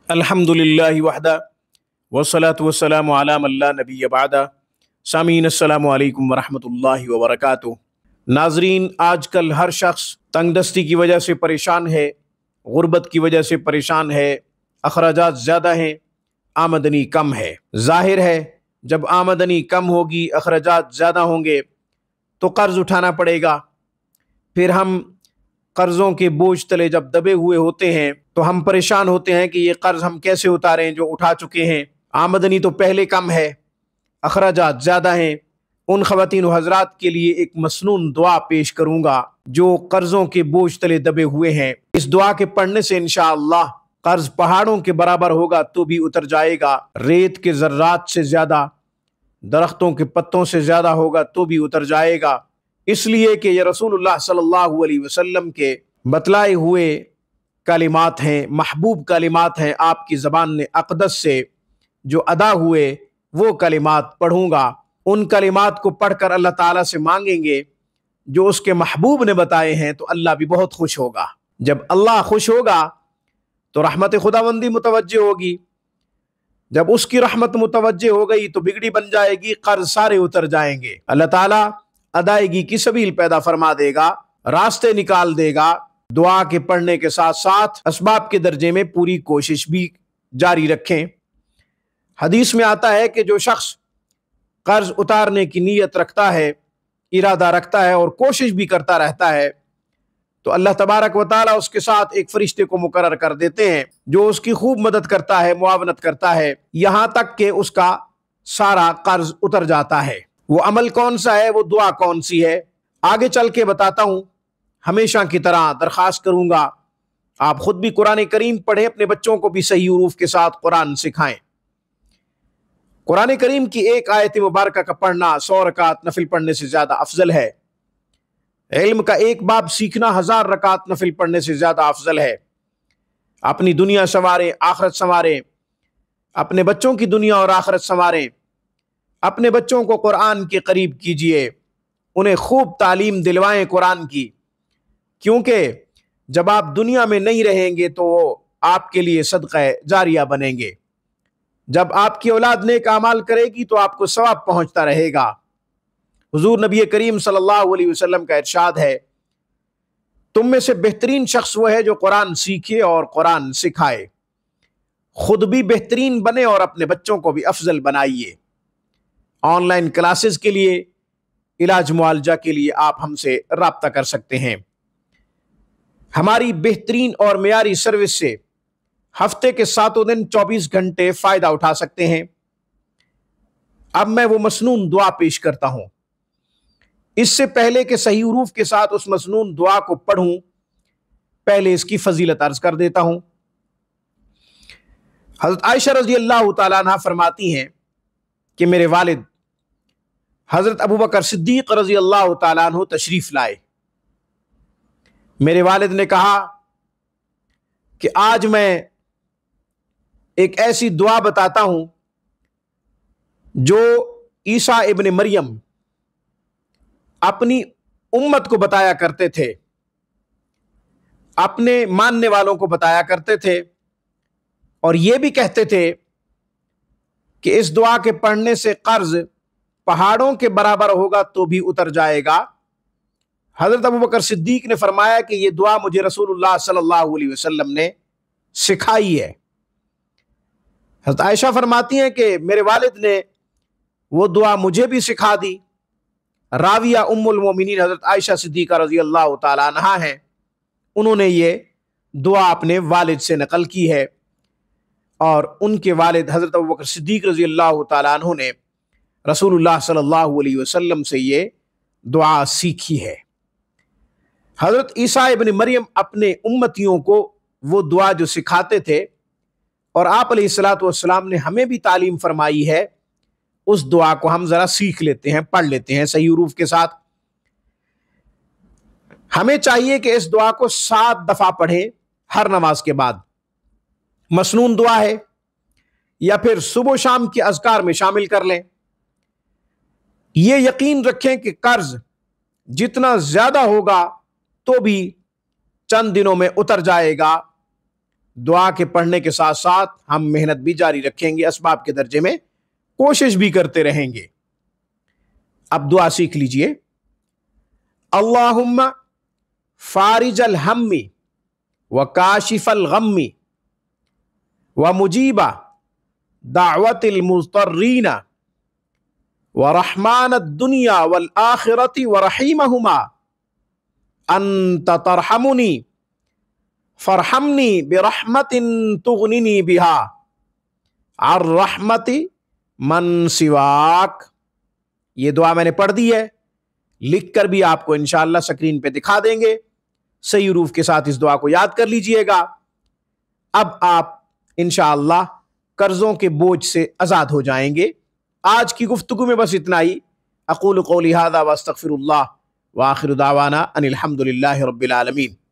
الحمدللہ وحدہ والصلاة والسلام علی من لا نبی بعدہ۔ سامعین السلام علیکم ورحمۃ اللہ وبرکاتہ۔ ناظرین، آج کل ہر شخص تنگ دستی کی وجہ سے پریشان ہے، غربت کی وجہ سے پریشان ہے، اخراجات زیادہ ہیں، آمدنی کم ہے۔ ظاہر ہے جب آمدنی کم ہوگی، اخراجات زیادہ ہوں گے تو قرض اٹھانا پڑے گا۔ پھر ہم قرضوں کے بوجھ تلے جب دبے ہوئے ہوتے ہیں تو ہم پریشان ہوتے ہیں کہ یہ قرض ہم کیسے اتاریں جو اٹھا چکے ہیں۔ آمدنی تو پہلے کم ہے، اخراجات زیادہ ہیں۔ ان خواتین و حضرات کے لیے ایک مسنون دعا پیش کروں گا جو قرضوں کے بوجھ تلے دبے ہوئے ہیں۔ اس دعا کے پڑھنے سے انشاءاللہ قرض پہاڑوں کے برابر ہوگا تو بھی اتر جائے گا، ریت کے ذرات سے زیادہ، درختوں کے پتوں سے زیادہ ہوگا تو بھی اتر جائے گا۔ اس لیے کہ یہ رسول اللہ صلی اللہ علیہ وسلم کے بتلائے ہوئے کلمات ہیں، محبوب کلمات ہیں، آپ کی زبان نے اقدس سے جو ادا ہوئے وہ کلمات پڑھوں گا۔ ان کلمات کو پڑھ کر اللہ تعالیٰ سے مانگیں گے جو اس کے محبوب نے بتائے ہیں تو اللہ بھی بہت خوش ہوگا۔ جب اللہ خوش ہوگا تو رحمت خداوندی متوجہ ہوگی، جب اس کی رحمت متوجہ ہو گئی تو بگڑی بن جائے گی، قرض سارے اتر جائیں گے۔ اللہ تعالیٰ ادائیگی کی سبیل پیدا فرما دے گا، راستے نکال دے گا۔ دعا کے پڑھنے کے ساتھ ساتھ اسباب کے درجے میں پوری کوشش بھی جاری رکھیں۔ حدیث میں آتا ہے کہ جو شخص قرض اتارنے کی نیت رکھتا ہے، ارادہ رکھتا ہے اور کوشش بھی کرتا رہتا ہے تو اللہ تبارک و تعالیٰ اس کے ساتھ ایک فرشتے کو مقرر کر دیتے ہیں جو اس کی خوب مدد کرتا ہے، معاونت کرتا ہے، یہاں تک کہ اس کا سارا قرض اتر جاتا ہے۔ وہ عمل کون سا ہے، وہ دعا کون سی ہے، آگے چل کے بتاتا ہوں۔ ہمیشہ کی طرح درخواست کروں گا آپ خود بھی قرآن کریم پڑھیں، اپنے بچوں کو بھی صحیح حروف کے ساتھ قرآن سکھائیں۔ قرآن کریم کی ایک آیت مبارکہ کا پڑھنا 100 رکعت نفل پڑھنے سے زیادہ افضل ہے۔ علم کا ایک باب سیکھنا 1000 رکعت نفل پڑھنے سے زیادہ افضل ہے۔ اپنی دنیا سنواریں، آخرت سنواریں، اپنے بچوں کی دنیا اور آخرت سنواریں۔ اپنے بچوں کو قرآن کے قریب کیجئے، انہیں خوب تعلیم دلوائیں قرآن کی، کیونکہ جب آپ دنیا میں نہیں رہیں گے تو وہ آپ کے لیے صدقہ جاریہ بنیں گے۔ جب آپ کی اولاد نیک اعمال کرے گی تو آپ کو ثواب پہنچتا رہے گا۔ حضور نبی کریم صلی اللہ علیہ وسلم کا ارشاد ہے، تم میں سے بہترین شخص وہ ہے جو قرآن سیکھے اور قرآن سکھائے۔ خود بھی بہترین بنے اور اپنے بچوں کو بھی افضل بنائیے۔ آن لائن کلاسز کے لیے، علاج معالجہ کے لیے آپ ہم سے رابطہ کر سکتے ہیں۔ ہماری بہترین اور معیاری سروس سے ہفتے کے 7 دن 24 گھنٹے فائدہ اٹھا سکتے ہیں۔ اب میں وہ مسنون دعا پیش کرتا ہوں۔ اس سے پہلے کہ صحیح حروف کے ساتھ اس مسنون دعا کو پڑھوں، پہلے اس کی فضیلت عرض کر دیتا ہوں۔ حضرت عائشہ رضی اللہ تعالیٰ عنہ فرماتی ہیں کہ میرے والد حضرت ابوبکر صدیق رضی اللہ تعالیٰ عنہ تشریف لائے۔ میرے والد نے کہا کہ آج میں ایک ایسی دعا بتاتا ہوں جو عیسیٰ ابن مریم اپنی امت کو بتایا کرتے تھے، اپنے ماننے والوں کو بتایا کرتے تھے، اور یہ بھی کہتے تھے کہ اس دعا کے پڑھنے سے قرض پہاڑوں کے برابر ہوگا تو بھی اتر جائے گا۔ حضرت ابوبکر صدیق نے فرمایا کہ یہ دعا مجھے رسول اللہ صلی اللہ علیہ وسلم نے سکھائی ہے۔ حضرت عائشہ فرماتی ہیں کہ میرے والد نے وہ دعا مجھے بھی سکھا دی۔ راویہ ام المومنین حضرت عائشہ صدیقہ رضی اللہ تعالی عنہا ہیں، انہوں نے یہ دعا اپنے والد سے نقل کی ہے، اور ان کے والد حضرت ابوبکر صدیق رضی اللہ تعالیٰ عنہ نے رسول اللہ صلی اللہ علیہ وسلم سے یہ دعا سیکھی ہے۔ حضرت عیسیٰ ابن مریم اپنے امتیوں کو وہ دعا جو سکھاتے تھے، اور آپ علیہ الصلوۃ والسلام نے ہمیں بھی تعلیم فرمائی ہے، اس دعا کو ہم ذرا سیکھ لیتے ہیں، پڑھ لیتے ہیں صحیح حروف کے ساتھ۔ ہمیں چاہیے کہ اس دعا کو 7 دفعہ پڑھیں ہر نماز کے بعد۔ مسنون دعا ہے، یا پھر صبح و شام کی اذکار میں شامل کر لیں۔ یہ یقین رکھیں کہ قرض جتنا زیادہ ہوگا تو بھی چند دنوں میں اتر جائے گا۔ دعا کے پڑھنے کے ساتھ ساتھ ہم محنت بھی جاری رکھیں گے، اسباب کے درجے میں کوشش بھی کرتے رہیں گے۔ اب دعا سیکھ لیجئے۔ اللہم فارج الہم وکاشف الغم ومجیب دعوت المضطرین ورحمن الدنیا والآخرة ورحیمہما انت ترحمنی فرحمنی برحمت تغننی بہا عن رحمت من سواک۔ یہ دعا میں نے پڑھ دی ہے، لکھ کر بھی آپ کو انشاءاللہ سکرین پہ دکھا دیں گے۔ صحیح حروف کے ساتھ اس دعا کو یاد کر لیجئے گا۔ اب آپ انشاءاللہ قرضوں کے بوجھ سے آزاد ہو جائیں گے۔ آج کی گفتگو میں بس اتنا ہی۔ اقول قولی ھذا واستغفر اللہ وآخر دعوانا ان الحمد للہ رب العالمین۔